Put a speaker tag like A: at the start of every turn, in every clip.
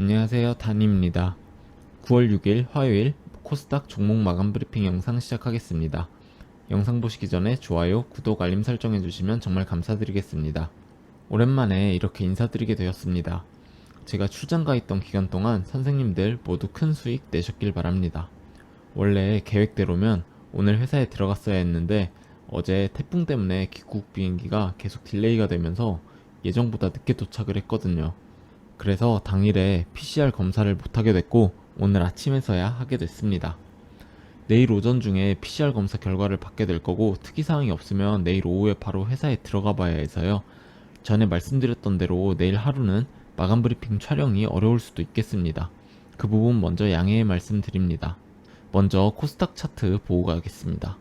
A: 안녕하세요, 단입니다. 9월 6일 화요일 코스닥 종목 마감 브리핑 영상 시작하겠습니다. 영상 보시기 전에 좋아요, 구독, 알림 설정해주시면 정말 감사드리겠습니다. 오랜만에 이렇게 인사드리게 되었습니다. 제가 출장 가 있던 기간 동안 선생님들 모두 큰 수익 내셨길 바랍니다. 원래 계획대로면 오늘 회사에 들어갔어야 했는데 어제 태풍 때문에 귀국 비행기가 계속 딜레이가 되면서 예정보다 늦게 도착을 했거든요. 그래서 당일에 PCR 검사를 못하게 됐고 오늘 아침에서야 하게 됐습니다. 내일 오전 중에 PCR 검사 결과를 받게 될 거고 특이사항이 없으면 내일 오후에 바로 회사에 들어가 봐야 해서요. 전에 말씀드렸던 대로 내일 하루는 마감 브리핑 촬영이 어려울 수도 있겠습니다. 그 부분 먼저 양해의 말씀드립니다. 먼저 코스닥 차트 보고 가겠습니다.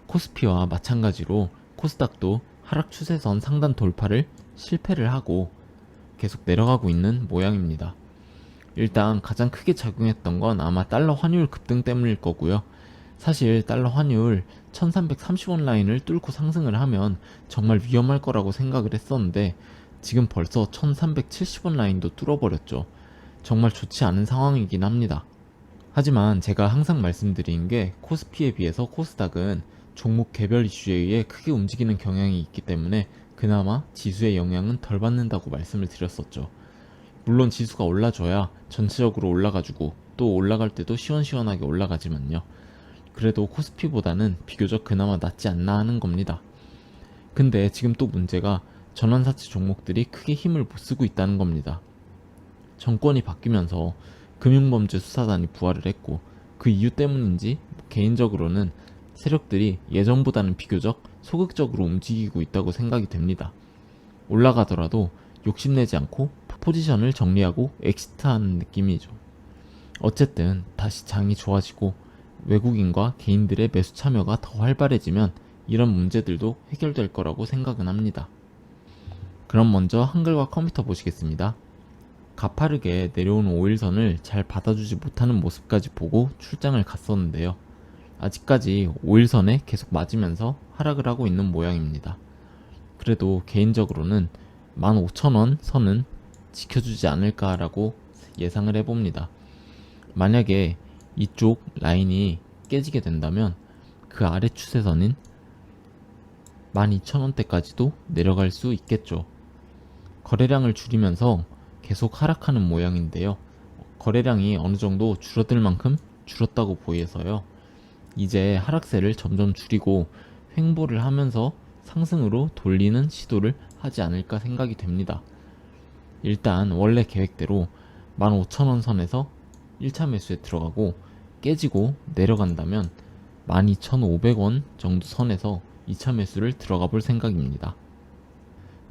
A: 코스피와 마찬가지로 코스닥도 하락 추세선 상단 돌파를 실패를 하고 계속 내려가고 있는 모양입니다. 일단 가장 크게 작용했던 건 아마 달러 환율 급등 때문일 거고요. 사실 달러 환율 1330원 라인을 뚫고 상승을 하면 정말 위험할 거라고 생각을 했었는데 지금 벌써 1370원 라인도 뚫어버렸죠. 정말 좋지 않은 상황이긴 합니다. 하지만 제가 항상 말씀드린 게 코스피에 비해서 코스닥은 종목 개별 이슈에 의해 크게 움직이는 경향이 있기 때문에 그나마 지수의 영향은 덜 받는다고 말씀을 드렸었죠. 물론 지수가 올라줘야 전체적으로 올라가지고 또 올라갈 때도 시원시원하게 올라가지만요. 그래도 코스피보다는 비교적 그나마 낫지 않나 하는 겁니다. 근데 지금 또 문제가 전환사채 종목들이 크게 힘을 못 쓰고 있다는 겁니다. 정권이 바뀌면서 금융범죄 수사단이 부활을 했고 그 이유 때문인지 개인적으로는 세력들이 예전보다는 비교적 소극적으로 움직이고 있다고 생각이 됩니다. 올라가더라도 욕심내지 않고 포지션을 정리하고 엑시트하는 느낌이죠. 어쨌든 다시 장이 좋아지고 외국인과 개인들의 매수 참여가 더 활발해지면 이런 문제들도 해결될 거라고 생각은 합니다. 그럼 먼저 한글과 컴퓨터 보시겠습니다. 가파르게 내려오는 5일선을 잘 받아주지 못하는 모습까지 보고 출장을 갔었는데요. 아직까지 5일선에 계속 맞으면서 하락을 하고 있는 모양입니다. 그래도 개인적으로는 15,000원 선은 지켜주지 않을까라고 예상을 해봅니다. 만약에 이쪽 라인이 깨지게 된다면 그 아래 추세선인 12,000원대까지도 내려갈 수 있겠죠. 거래량을 줄이면서 계속 하락하는 모양인데요. 거래량이 어느 정도 줄어들 만큼 줄었다고 보여서요. 이제 하락세를 점점 줄이고 횡보를 하면서 상승으로 돌리는 시도를 하지 않을까 생각이 됩니다. 일단 원래 계획대로 15,000원 선에서 1차 매수에 들어가고 깨지고 내려간다면 12,500원 정도 선에서 2차 매수를 들어가 볼 생각입니다.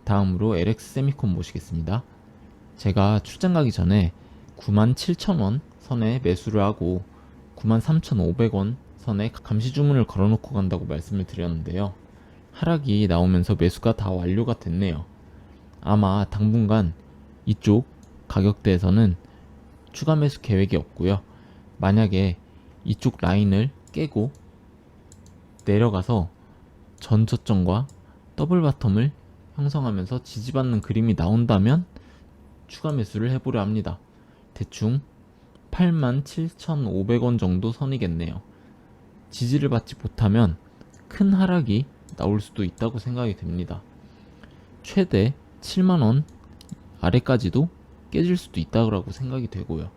A: 다음으로 LX 세미콘 보시겠습니다. 제가 출장 가기 전에 97,000원 선에 매수를 하고 93,500원 선에 감시 주문을 걸어놓고 간다고 말씀을 드렸는데요. 하락이 나오면서 매수가 다 완료가 됐네요. 아마 당분간 이쪽 가격대에서는 추가 매수 계획이 없고요. 만약에 이쪽 라인을 깨고 내려가서 전저점과 더블 바텀을 형성하면서 지지받는 그림이 나온다면 추가 매수를 해보려 합니다. 대충 87,500원 정도 선이겠네요. 지지를 받지 못하면 큰 하락이 나올 수도 있다고 생각이 됩니다. 최대 7만원 아래까지도 깨질 수도 있다고 생각이 되고요.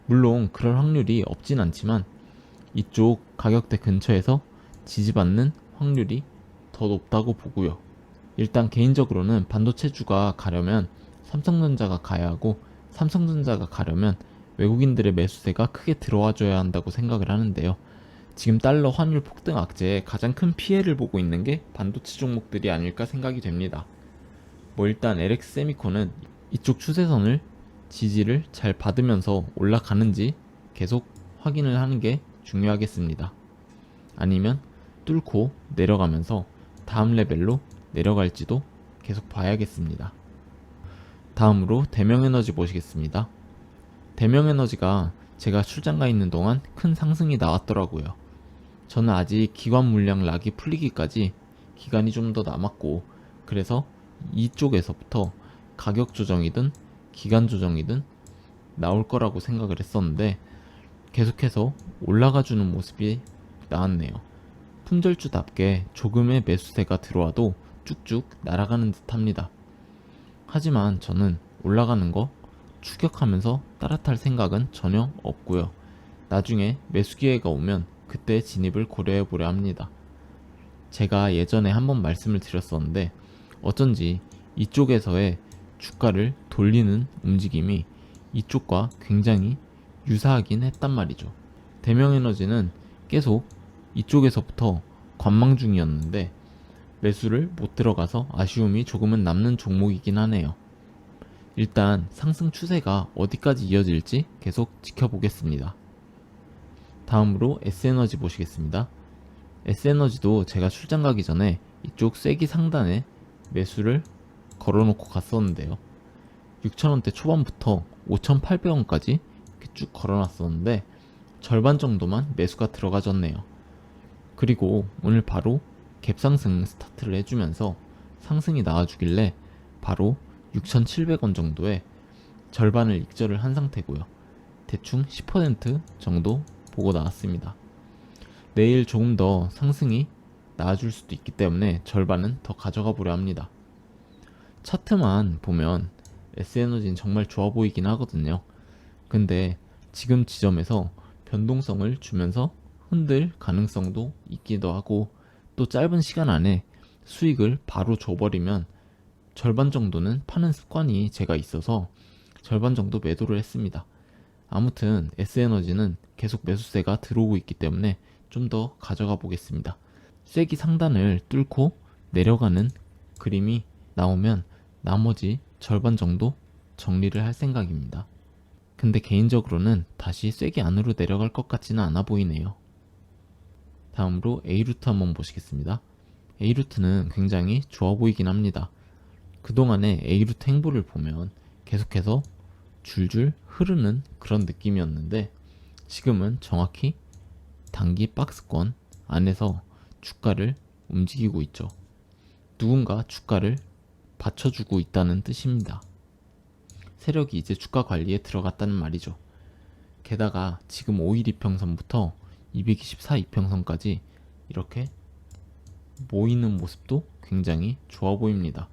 A: 물론 그럴 확률이 없진 않지만 이쪽 가격대 근처에서 지지받는 확률이 더 높다고 보고요. 일단 개인적으로는 반도체주가 가려면 삼성전자가 가야 하고 삼성전자가 가려면 외국인들의 매수세가 크게 들어와줘야 한다고 생각을 하는데요. 지금 달러 환율 폭등 악재에 가장 큰 피해를 보고 있는 게 반도체 종목들이 아닐까 생각이 됩니다. 일단 LX 세미콘은 이쪽 추세선을 지지를 잘 받으면서 올라가는지 계속 확인을 하는 게 중요하겠습니다. 아니면 뚫고 내려가면서 다음 레벨로 내려갈지도 계속 봐야겠습니다. 다음으로 대명에너지 보시겠습니다. 대명에너지가 제가 출장 가 있는 동안 큰 상승이 나왔더라고요. 저는 아직 기관 물량 락이 풀리기까지 기간이 좀 더 남았고 그래서 이쪽에서부터 가격 조정이든 기간 조정이든 나올 거라고 생각을 했었는데 계속해서 올라가주는 모습이 나왔네요. 품절주답게 조금의 매수세가 들어와도 쭉쭉 날아가는 듯 합니다. 하지만 저는 올라가는 거 추격하면서 따라탈 생각은 전혀 없고요. 나중에 매수 기회가 오면 그때 진입을 고려해 보려 합니다. 제가 예전에 한번 말씀을 드렸었는데 어쩐지 이쪽에서의 주가를 돌리는 움직임이 이쪽과 굉장히 유사하긴 했단 말이죠. 대명에너지는 계속 이쪽에서부터 관망 중이었는데 매수를 못 들어가서 아쉬움이 조금은 남는 종목이긴 하네요. 일단 상승 추세가 어디까지 이어질지 계속 지켜보겠습니다. 다음으로 S에너지 보시겠습니다. S에너지도 제가 출장 가기 전에 이쪽 쐐기 상단에 매수를 걸어놓고 갔었는데요. 6,000원대 초반부터 5,800원까지 이렇게 쭉 걸어놨었는데 절반 정도만 매수가 들어가졌네요. 그리고 오늘 바로 갭상승 스타트를 해주면서 상승이 나와주길래 바로 6,700원 정도에 절반을 익절을 한 상태고요. 대충 10% 정도 보고 나왔습니다. 내일 조금 더 상승이 나와줄 수도 있기 때문에 절반은 더 가져가 보려 합니다. 차트만 보면 S에너지는 정말 좋아 보이긴 하거든요. 근데 지금 지점에서 변동성을 주면서 흔들 가능성도 있기도 하고 또 짧은 시간 안에 수익을 바로 줘버리면 절반 정도는 파는 습관이 제가 있어서 절반 정도 매도를 했습니다. 아무튼 S에너지는 계속 매수세가 들어오고 있기 때문에 좀 더 가져가 보겠습니다. 쐐기 상단을 뚫고 내려가는 그림이 나오면 나머지 절반 정도 정리를 할 생각입니다. 근데 개인적으로는 다시 쐐기 안으로 내려갈 것 같지는 않아 보이네요. 다음으로 A루트 한번 보시겠습니다. A루트는 굉장히 좋아 보이긴 합니다. 그동안의 A루트 행보를 보면 계속해서 줄줄 흐르는 그런 느낌이었는데 지금은 정확히 단기 박스권 안에서 주가를 움직이고 있죠. 누군가 주가를 받쳐주고 있다는 뜻입니다. 세력이 이제 주가 관리에 들어갔다는 말이죠. 게다가 지금 5일 이평선부터 224 이평선까지 이렇게 모이는 모습도 굉장히 좋아 보입니다.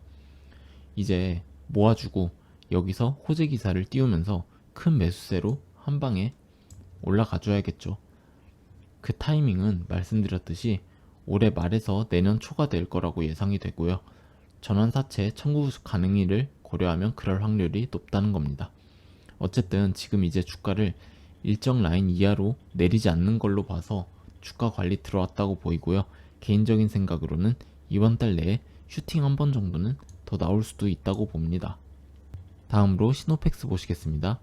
A: 이제 모아주고 여기서 호재 기사를 띄우면서 큰 매수세로 한 방에 올라가 줘야겠죠. 그 타이밍은 말씀드렸듯이 올해 말에서 내년 초가 될 거라고 예상이 되고요. 전환사채 청구 가능일을 고려하면 그럴 확률이 높다는 겁니다. 어쨌든 지금 이제 주가를 일정 라인 이하로 내리지 않는 걸로 봐서 주가 관리 들어왔다고 보이고요. 개인적인 생각으로는 이번 달 내에 슈팅 한 번 정도는 더 나올 수도 있다고 봅니다. 다음으로 시노펙스 보시겠습니다.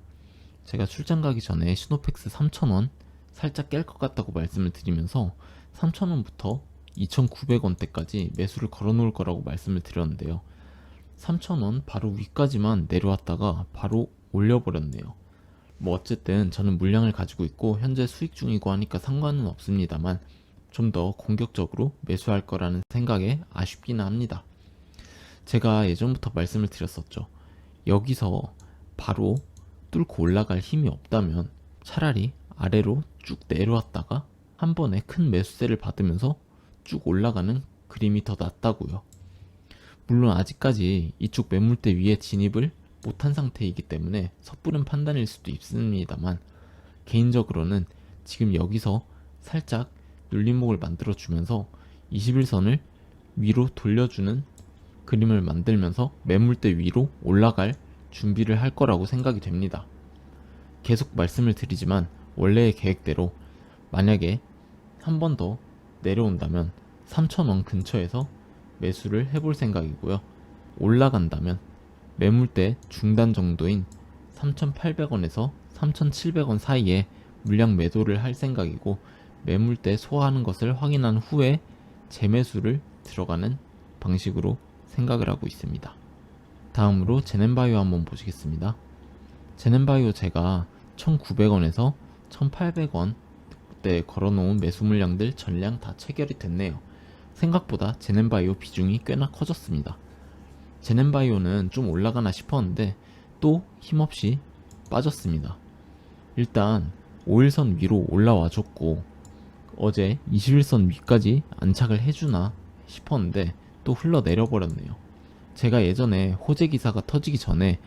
A: 제가 출장 가기 전에 시노펙스 3,000원 살짝 깰 것 같다고 말씀을 드리면서 3,000원부터 2,900원대까지 매수를 걸어 놓을 거라고 말씀을 드렸는데요. 3,000원 바로 위까지만 내려왔다가 바로 올려버렸네요. 뭐 어쨌든 저는 물량을 가지고 있고 현재 수익 중이고 하니까 상관은 없습니다만 좀 더 공격적으로 매수할 거라는 생각에 아쉽기는 합니다. 제가 예전부터 말씀을 드렸었죠. 여기서 바로 뚫고 올라갈 힘이 없다면 차라리 아래로 쭉 내려왔다가 한 번에 큰 매수세를 받으면서 쭉 올라가는 그림이 더 낫다고요. 물론 아직까지 이쪽 매물대 위에 진입을 못한 상태이기 때문에 섣부른 판단일 수도 있습니다만 개인적으로는 지금 여기서 살짝 눌림목을 만들어 주면서 21선을 위로 돌려주는 그림을 만들면서 매물대 위로 올라갈 준비를 할 거라고 생각이 됩니다. 계속 말씀을 드리지만 원래의 계획대로 만약에 한 번 더 내려온다면 3,000원 근처에서 매수를 해볼 생각이고요. 올라간다면 매물대 중단 정도인 3,800원에서 3,700원 사이에 물량 매도를 할 생각이고 매물대 소화하는 것을 확인한 후에 재매수를 들어가는 방식으로 생각을 하고 있습니다. 다음으로 제넨바이오 한번 보시겠습니다. 제넨바이오 제가 1,900원에서 1,800원 때 걸어놓은 매수 물량들 전량 다 체결이 됐네요. 생각보다 제넨바이오 비중이 꽤나 커졌습니다. 제넨바이오는 좀 올라가나 싶었는데 또 힘없이 빠졌습니다. 일단 5일선 위로 올라와 줬고 어제 21선 위까지 안착을 해주나 싶었는데 또 흘러내려 버렸네요. 제가 예전에 호재 기사가 터지기 전에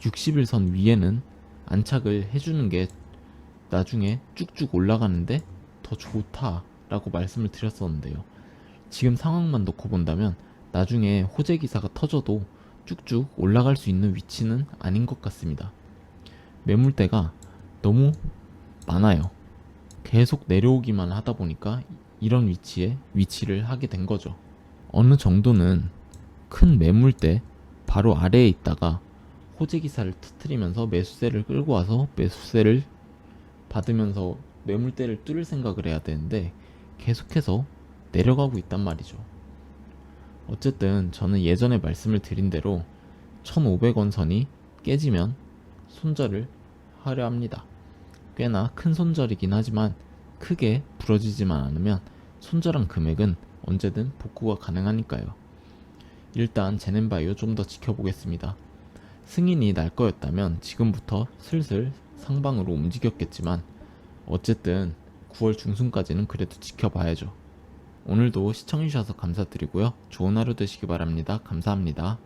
A: 60일선 위에는 안착을 해주는 게 나중에 쭉쭉 올라가는데 더 좋다라고 말씀을 드렸었는데요. 지금 상황만 놓고 본다면 나중에 호재 기사가 터져도 쭉쭉 올라갈 수 있는 위치는 아닌 것 같습니다. 매물대가 너무 많아요. 계속 내려오기만 하다 보니까 이런 위치에 위치를 하게 된 거죠. 어느 정도는 큰 매물대 바로 아래에 있다가 호재 기사를 터뜨리면서 매수세를 끌고 와서 매수세를 받으면서 매물대를 뚫을 생각을 해야 되는데 계속해서 내려가고 있단 말이죠. 어쨌든 저는 예전에 말씀을 드린 대로 1,500원 선이 깨지면 손절을 하려 합니다. 꽤나 큰 손절이긴 하지만 크게 부러지지만 않으면 손절한 금액은 언제든 복구가 가능하니까요. 일단 제넨바이오 좀 더 지켜보겠습니다. 승인이 날 거였다면 지금부터 슬슬 상방으로 움직였겠지만 어쨌든 9월 중순까지는 그래도 지켜봐야죠. 오늘도 시청해주셔서 감사드리고요. 좋은 하루 되시기 바랍니다. 감사합니다.